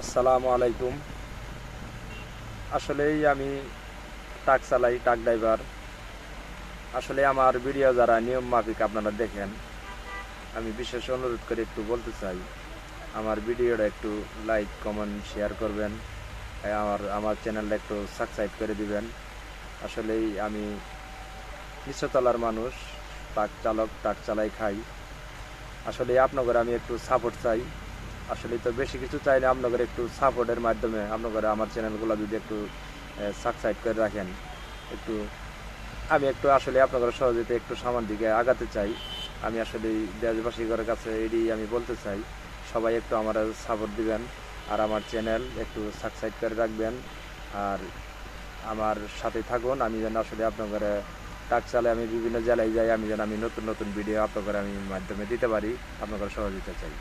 আসসালামু আলাইকুম। আসলেই আমি ট্রাক চালাই, ট্রাক ড্রাইভার। আসলে আমার ভিডিও যারা নিয়ম মাফিক আপনারা দেখেন, আমি বিশেষ অনুরোধ করে একটু বলতে চাই, আমার ভিডিওটা একটু লাইক কমেন্ট শেয়ার করবেন। আমার চ্যানেলটা একটু সাবস্ক্রাইব করে দিবেন। আসলেই আমি নিচতলার মানুষ, ট্রাক চালক, ট্রাক চালাই খাই। আসলে আপনাদের আমি একটু সাপোর্ট চাই। আসলে তো বেশি কিছু চাই না, আপনাদের একটু সাপোর্টের মাধ্যমে আপনাদের আমার চ্যানেলগুলো যদি একটু সাবস্ক্রাইব করে রাখেন, একটু আমি একটু আসলে আপনাদের সহযোগিতা একটু সামনের দিকে আগাতে চাই। আমি আসলে দেশবাসীদের কাছে এটি আমি বলতে চাই, সবাই একটু আমার সাপোর্ট দিবেন আর আমার চ্যানেল একটু সাবস্ক্রাইব করে রাখবেন। আর আমার সাথে থাকুন, আমি যেন আসলে আপনাদের ট্রাক চালে আমি বিভিন্ন জেলায় যাই, আমি যেন নতুন নতুন ভিডিও আপনাদের আমি মাধ্যমে দিতে পারি, আপনাদের সহযোগিতা চাই।